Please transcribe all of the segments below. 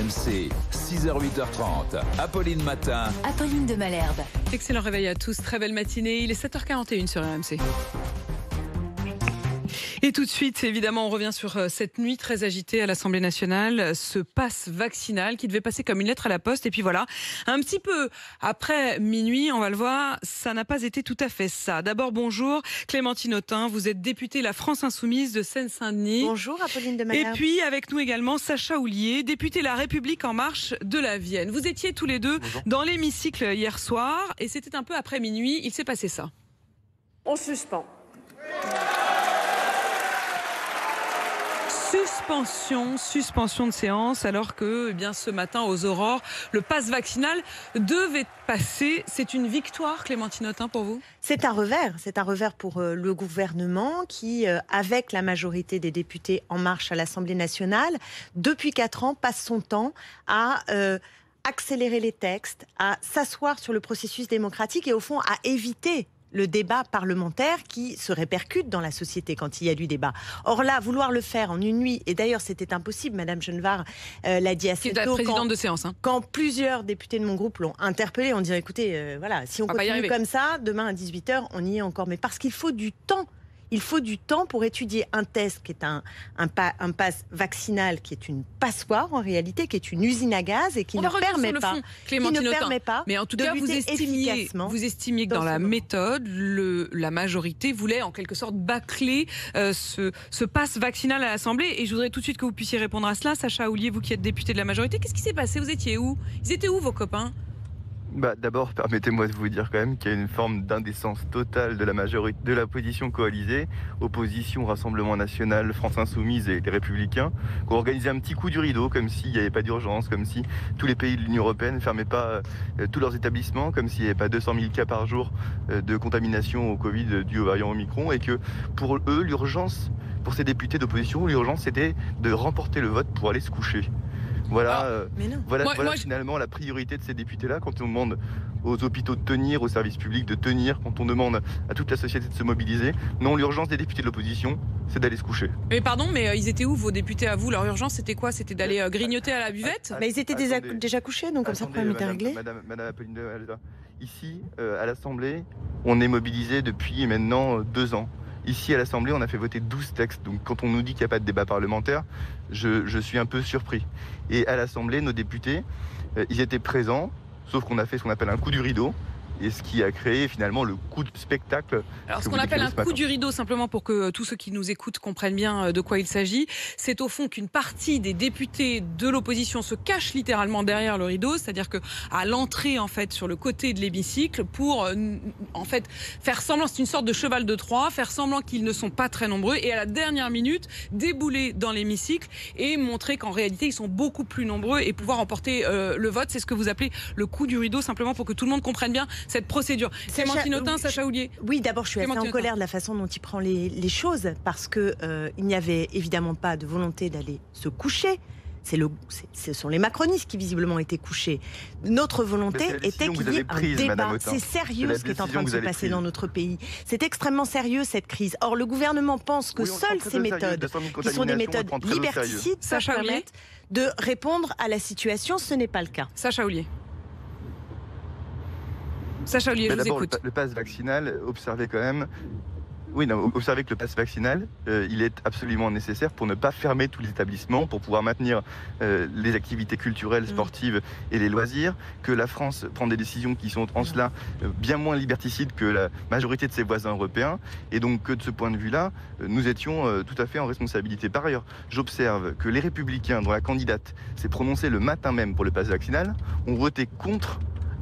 RMC, 6h-8h30. Apolline Matin. Apolline de Malherbe. Excellent réveil à tous, très belle matinée. Il est 7h41 sur RMC. Et tout de suite, évidemment, on revient sur cette nuit très agitée à l'Assemblée nationale, ce pass vaccinal qui devait passer comme une lettre à la poste. Et puis voilà, un petit peu après minuit, on va le voir, ça n'a pas été tout à fait ça. D'abord, bonjour, Clémentine Autain, vous êtes députée La France Insoumise de Seine-Saint-Denis. Bonjour, Apolline de Malherbe. Et puis, avec nous également, Sacha Houlié, députée La République En Marche de la Vienne. Vous étiez tous les deux dans l'hémicycle hier soir et c'était un peu après minuit, il s'est passé ça. On suspend. Suspension de séance alors que ce matin aux aurores, le pass vaccinal devait passer. C'est une victoire, Clémentine Autain, pour vous ? C'est un revers pour le gouvernement qui, avec la majorité des députés En Marche à l'Assemblée nationale, depuis 4 ans, passe son temps à accélérer les textes, à s'asseoir sur le processus démocratique et au fond à éviter le débat parlementaire qui se répercute dans la société quand il y a du débat. Or là, vouloir le faire en une nuit, et d'ailleurs c'était impossible, Madame Genevard l'a dit assez tôt, présidente de séance, quand plusieurs députés de mon groupe l'ont interpellé, on dirait écoutez, voilà, si on continue comme ça, demain à 18h, on y est encore. Mais parce qu'il faut du temps. Il faut du temps pour étudier un test qui est un pass vaccinal, qui est une passoire en réalité, qui est une usine à gaz et qui ne permet pas, mais en tout cas, vous estimiez que dans la méthode, la majorité voulait en quelque sorte bâcler ce pass vaccinal à l'Assemblée. Et je voudrais tout de suite que vous puissiez répondre à cela. Sacha Houlié, vous qui êtes député de la majorité, qu'est-ce qui s'est passé ? Vous étiez où ? Ils étaient où vos copains ? D'abord, permettez-moi de vous dire quand même qu'il y a une forme d'indécence totale de la majorité, de la position coalisée, opposition, Rassemblement National, France Insoumise et les Républicains, qui ont organisé un petit coup du rideau, comme s'il n'y avait pas d'urgence, comme si tous les pays de l'Union européenne ne fermaient pas tous leurs établissements, comme s'il n'y avait pas 200 000 cas par jour de contamination au Covid dû au variant Omicron, et que pour eux, l'urgence, pour ces députés d'opposition, l'urgence c'était de remporter le vote pour aller se coucher. Voilà, finalement la priorité de ces députés-là, quand on demande aux hôpitaux de tenir, aux services publics de tenir, quand on demande à toute la société de se mobiliser. Non, l'urgence des députés de l'opposition, c'est d'aller se coucher. Mais pardon, mais ils étaient où vos députés à vous ? Leur urgence, c'était quoi ? C'était d'aller grignoter à la buvette ? Mais ils étaient déjà couchés, donc comme ça le problème était réglé. Madame Apolline de Malherbe, ici, à l'Assemblée, on est mobilisé depuis maintenant 2 ans. Ici, à l'Assemblée, on a fait voter 12 textes. Donc, quand on nous dit qu'il n'y a pas de débat parlementaire, je suis un peu surpris. Et à l'Assemblée, nos députés, ils étaient présents, sauf qu'on a fait ce qu'on appelle un coup du rideau. Et ce qui a créé finalement le coup de spectacle. Alors ce qu'on appelle un coup du rideau, simplement pour que tous ceux qui nous écoutent comprennent bien de quoi il s'agit, c'est au fond qu'une partie des députés de l'opposition se cache littéralement derrière le rideau, c'est-à-dire qu'à l'entrée en fait sur le côté de l'hémicycle pour en fait faire semblant, c'est une sorte de cheval de Troie, faire semblant qu'ils ne sont pas très nombreux et à la dernière minute débouler dans l'hémicycle et montrer qu'en réalité ils sont beaucoup plus nombreux et pouvoir emporter le vote. C'est ce que vous appelez le coup du rideau, simplement pour que tout le monde comprenne bien cette procédure. Clémentine Autain, Sacha Houlié. Oui, d'abord, je suis assez en colère de la façon dont il prend les choses, parce que il n'y avait évidemment pas de volonté d'aller se coucher. Ce sont les macronistes qui visiblement étaient couchés. Notre volonté était qu'il y ait un débat. C'est sérieux ce qui est en train de se passer dans notre pays. C'est extrêmement sérieux cette crise. Or, le gouvernement pense que seules ces méthodes, qui sont des méthodes liberticides, permettent de répondre à la situation. Ce n'est pas le cas. Sacha Houlié. Sacha Houlié, je vous écoute. Le pass vaccinal, observez que le pass vaccinal, il est absolument nécessaire pour ne pas fermer tous les établissements, pour pouvoir maintenir les activités culturelles, sportives et les loisirs, que la France prend des décisions qui sont en cela bien moins liberticides que la majorité de ses voisins européens, et donc que de ce point de vue-là, nous étions tout à fait en responsabilité. Par ailleurs, j'observe que les Républicains, dont la candidate s'est prononcée le matin même pour le pass vaccinal, ont voté contre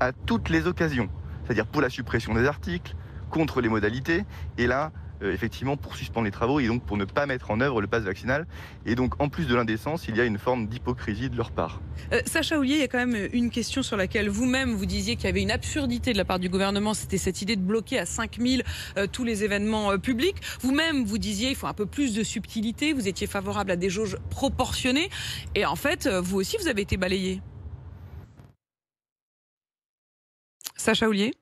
à toutes les occasions. C'est-à-dire pour la suppression des articles, contre les modalités, et là, effectivement, pour suspendre les travaux et donc pour ne pas mettre en œuvre le pass vaccinal. Et donc, en plus de l'indécence, il y a une forme d'hypocrisie de leur part. Sacha Houlié, il y a quand même une question sur laquelle vous-même vous disiez qu'il y avait une absurdité de la part du gouvernement, c'était cette idée de bloquer à 5000 tous les événements publics. Vous-même, vous disiez qu'il faut un peu plus de subtilité, vous étiez favorable à des jauges proportionnées, et en fait, vous aussi, vous avez été balayé. Sacha Houlié.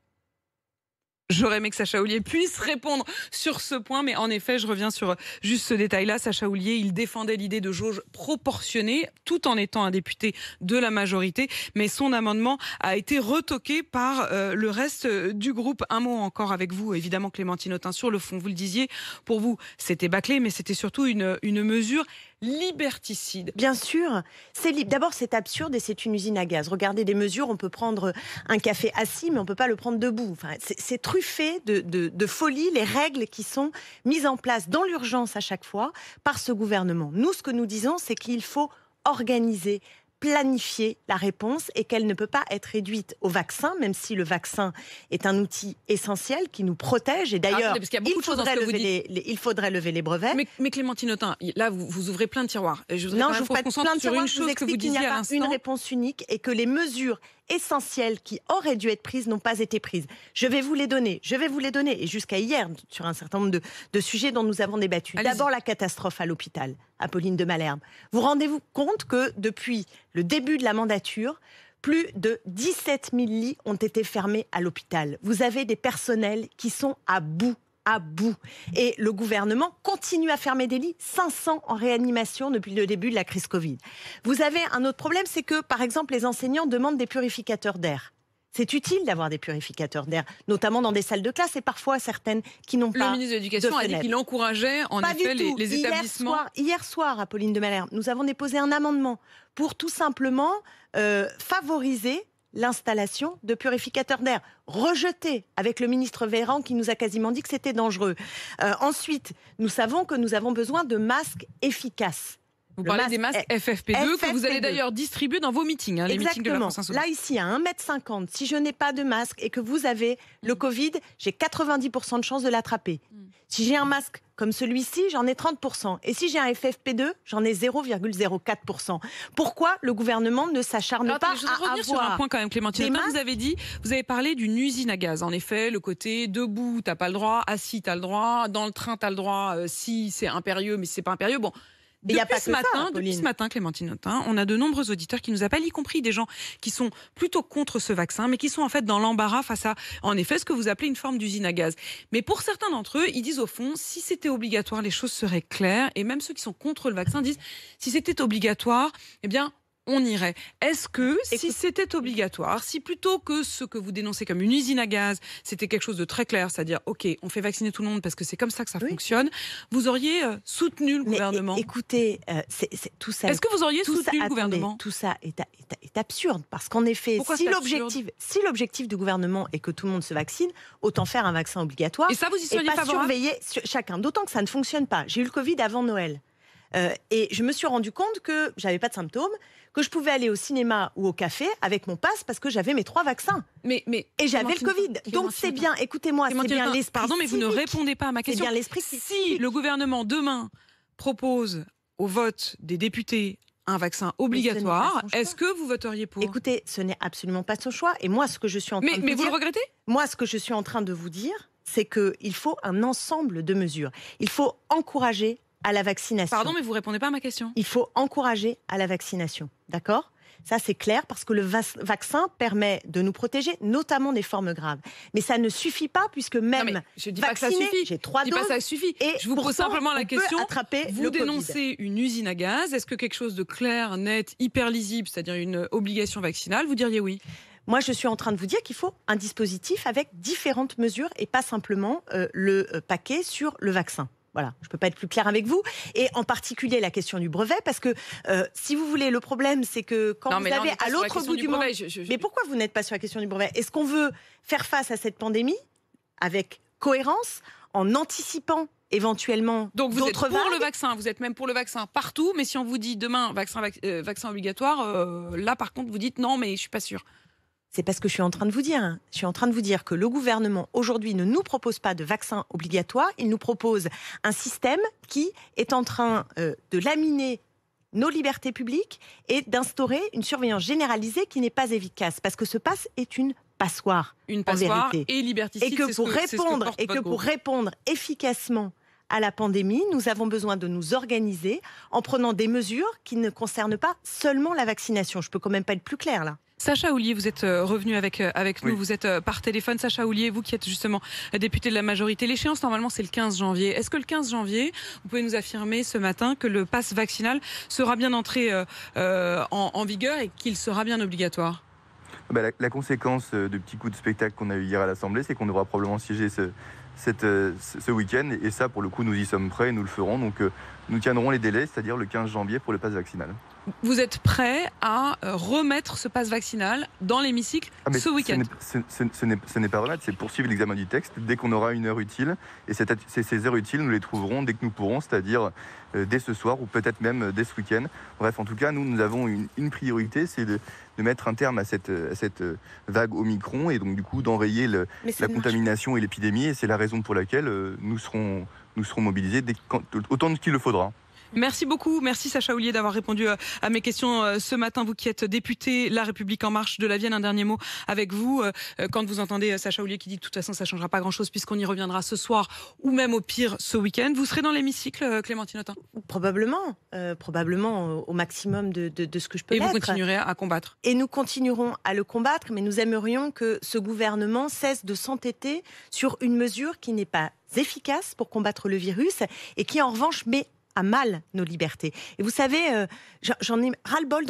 J'aurais aimé que Sacha Houlié puisse répondre sur ce point, mais en effet, je reviens sur juste ce détail-là. Sacha Houlié, il défendait l'idée de jauge proportionnée, tout en étant un député de la majorité, mais son amendement a été retoqué par le reste du groupe. Un mot encore avec vous, évidemment, Clémentine Autain, sur le fond. Vous le disiez, pour vous, c'était bâclé, mais c'était surtout une mesure liberticide. Bien sûr, d'abord c'est absurde et c'est une usine à gaz. Regardez des mesures, on peut prendre un café assis, mais on peut pas le prendre debout. Enfin, c'est truffé de folie, les règles qui sont mises en place dans l'urgence à chaque fois par ce gouvernement. Nous, ce que nous disons, c'est qu'il faut organiser, planifier la réponse et qu'elle ne peut pas être réduite au vaccin, même si le vaccin est un outil essentiel qui nous protège. Et d'ailleurs, il faudrait lever les brevets. Mais Clémentine Autain, là, vous ouvrez plein de tiroirs. Je vous fais plein de tiroirs. Je vous explique qu'il n'y a pas une réponse unique et que les mesures essentielles qui auraient dû être prises n'ont pas été prises. Je vais vous les donner. Et jusqu'à hier, sur un certain nombre de sujets dont nous avons débattu. D'abord, la catastrophe à l'hôpital, Apolline de Malherbe. Vous rendez-vous compte que depuis le début de la mandature, plus de 17 000 lits ont été fermés à l'hôpital. Vous avez des personnels qui sont à bout. Et le gouvernement continue à fermer des lits, 500 en réanimation depuis le début de la crise Covid. Vous avez un autre problème, c'est que, par exemple, les enseignants demandent des purificateurs d'air. C'est utile d'avoir des purificateurs d'air, notamment dans des salles de classe et parfois certaines qui n'ont pas de fenêtres. Le ministre de l'Éducation a dit qu'il encourageait en effet les établissements. Hier soir, Apolline de Malherbe, nous avons déposé un amendement pour tout simplement favoriser l'installation de purificateurs d'air, rejeté avec le ministre Véran qui nous a quasiment dit que c'était dangereux. Ensuite, nous savons que nous avons besoin de masques efficaces. Vous parlez des masques FFP2 que vous allez d'ailleurs distribuer dans vos meetings, les meetings de la France Insoumise. Là, ici, à 1,50 m, si je n'ai pas de masque et que vous avez le Covid, j'ai 90% de chances de l'attraper. Si j'ai un masque comme celui-ci, j'en ai 30%. Et si j'ai un FFP2, j'en ai 0,04%. Pourquoi le gouvernement ne s'acharne pas je voudrais revenir sur un point quand même, Clémentine. Vous avez parlé d'une usine à gaz. En effet, le côté debout, t'as pas le droit, assis, t'as le droit, dans le train, t'as le droit, si c'est impérieux, mais si c'est pas impérieux, bon. Depuis ce matin, Clémentine Autain, on a de nombreux auditeurs qui nous appellent, y compris des gens qui sont plutôt contre ce vaccin, mais qui sont en fait dans l'embarras face à, en effet, ce que vous appelez une forme d'usine à gaz. Mais pour certains d'entre eux, ils disent au fond, si c'était obligatoire, les choses seraient claires. Et même ceux qui sont contre le vaccin disent, si c'était obligatoire, eh bien, on irait. Est-ce que, si c'était obligatoire, si plutôt que ce que vous dénoncez comme une usine à gaz, c'était quelque chose de très clair, c'est-à-dire, OK, on fait vacciner tout le monde parce que c'est comme ça que ça fonctionne, vous auriez soutenu le gouvernement? Écoutez, tout ça... Est-ce que vous auriez soutenu le gouvernement? Tout ça est absurde, parce qu'en effet, si l'objectif du gouvernement est que tout le monde se vaccine, autant faire un vaccin obligatoire. Et ça, vous y seriez favorable? Surveiller chacun, d'autant que ça ne fonctionne pas. J'ai eu le Covid avant Noël. Et je me suis rendu compte que j'avais pas de symptômes, que je pouvais aller au cinéma ou au café avec mon pass parce que j'avais mes 3 vaccins. Et j'avais le Covid. Donc c'est bien, écoutez-moi, c'est bien l'esprit. Pardon, mais vous ne répondez pas à ma question. C'est bien l'esprit. Si le gouvernement demain propose au vote des députés un vaccin obligatoire, est-ce que vous voteriez pour? Écoutez, ce n'est absolument pas son choix. Et moi, ce que je suis en train de vous dire... Mais vous le regrettez? Moi, ce que je suis en train de vous dire, c'est qu'il faut un ensemble de mesures. Il faut encourager à la vaccination. Pardon, mais vous répondez pas à ma question. Il faut encourager à la vaccination, d'accord? Ça, c'est clair, parce que le vaccin permet de nous protéger, notamment des formes graves. Mais ça ne suffit pas, puisque même je dis pas que ça suffit. J'ai 3 doses. Pas ça suffit. Et je vous pose simplement la question. Vous dénoncez une usine à gaz. Est-ce que quelque chose de clair, net, hyper lisible, c'est-à-dire une obligation vaccinale, vous diriez oui? Moi, je suis en train de vous dire qu'il faut un dispositif avec différentes mesures et pas simplement le paquet sur le vaccin. Voilà, je ne peux pas être plus claire avec vous. Et en particulier la question du brevet, parce que si vous voulez, le problème, c'est que quand vous avez à l'autre bout du monde... Mais pourquoi vous n'êtes pas sur la question du brevet? Est-ce qu'on veut faire face à cette pandémie avec cohérence, en anticipant éventuellement donc vous êtes pour vagues. Le vaccin, vous êtes même pour le vaccin partout, mais si on vous dit demain vaccin obligatoire, là par contre vous dites non, mais je ne suis pas sûre. C'est parce que je suis en train de vous dire. Je suis en train de vous dire que le gouvernement, aujourd'hui, ne nous propose pas de vaccin obligatoire. Il nous propose un système qui est en train de laminer nos libertés publiques et d'instaurer une surveillance généralisée qui n'est pas efficace. Parce que ce pass est une passoire. Une passoire et liberticide. Et que pour répondre efficacement à la pandémie. Nous avons besoin de nous organiser en prenant des mesures qui ne concernent pas seulement la vaccination. Je peux quand même pas être plus claire là. Sacha Houlié, vous êtes revenu avec nous, Oui. vous êtes par téléphone. Sacha Houlié, vous qui êtes justement député de la majorité, l'échéance normalement c'est le 15 janvier. Est-ce que le 15 janvier, vous pouvez nous affirmer ce matin que le pass vaccinal sera bien entré en vigueur et qu'il sera bien obligatoire ? La conséquence du petit coup de spectacle qu'on a eu hier à l'Assemblée, c'est qu'on devra probablement siéger ce week-end. Et ça, pour le coup, nous y sommes prêts et nous le ferons. Donc, nous tiendrons les délais, c'est-à-dire le 15 janvier pour le pass vaccinal. Vous êtes prêt à remettre ce pass vaccinal dans l'hémicycle ce week-end ? Ce n'est pas remettre, c'est poursuivre l'examen du texte dès qu'on aura une heure utile. Et ces heures utiles, nous les trouverons dès que nous pourrons, c'est-à-dire dès ce soir ou peut-être même dès ce week-end. Bref, en tout cas, nous avons une priorité, c'est de mettre un terme à cette vague Omicron et donc du coup d'enrayer la contamination et l'épidémie. Et c'est la raison pour laquelle nous serons mobilisés autant qu'il le faudra. Merci beaucoup, merci Sacha Houlié d'avoir répondu à mes questions ce matin. Vous qui êtes député La République En Marche de la Vienne, un dernier mot avec vous. Quand vous entendez Sacha Houlié qui dit de toute façon ça ne changera pas grand-chose puisqu'on y reviendra ce soir ou même au pire ce week-end, vous serez dans l'hémicycle, Clémentine Autain ? Probablement au maximum de ce que je peux Et l'être. vous continuerez à combattre ? Et nous continuerons à le combattre, mais nous aimerions que ce gouvernement cesse de s'entêter sur une mesure qui n'est pas efficace pour combattre le virus et qui en revanche met à mal nos libertés. Et vous savez, j'en ai ras-le-bol,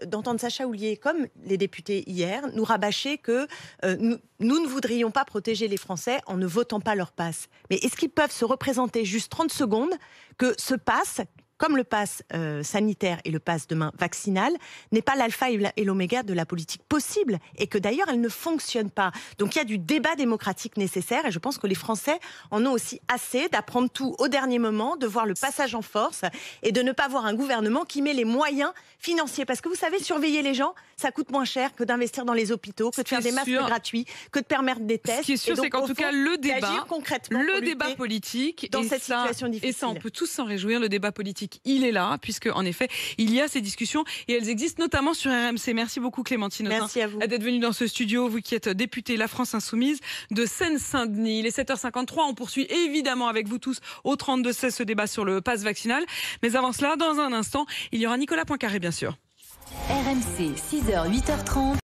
d'entendre Sacha Houlié, comme les députés hier, nous rabâcher que nous ne voudrions pas protéger les Français en ne votant pas leur passe. Mais est-ce qu'ils peuvent se représenter juste 30 secondes que ce passe, comme le pass sanitaire et le pass demain vaccinal, n'est pas l'alpha et l'oméga de la politique possible et que d'ailleurs elle ne fonctionne pas. Donc il y a du débat démocratique nécessaire et je pense que les Français en ont aussi assez d'apprendre tout au dernier moment, de voir le passage en force et de ne pas voir un gouvernement qui met les moyens financiers. Parce que vous savez, surveiller les gens, ça coûte moins cher que d'investir dans les hôpitaux, que de faire des masques gratuits, que de permettre des tests. Ce qui est sûr, c'est qu'en tout cas, le débat politique, dans cette situation difficile. Et ça, on peut tous s'en réjouir, le débat politique, il est là, puisque en effet, il y a ces discussions et elles existent notamment sur RMC. Merci beaucoup Clémentine Autain. Merci à vous d'être venue dans ce studio, vous qui êtes députée La France Insoumise de Seine-Saint-Denis. Il est 7h53, on poursuit évidemment avec vous tous au 32-16 ce débat sur le pass vaccinal. Mais avant cela, dans un instant, il y aura Nicolas Poincaré bien sûr. RMC, 6h, 8h30.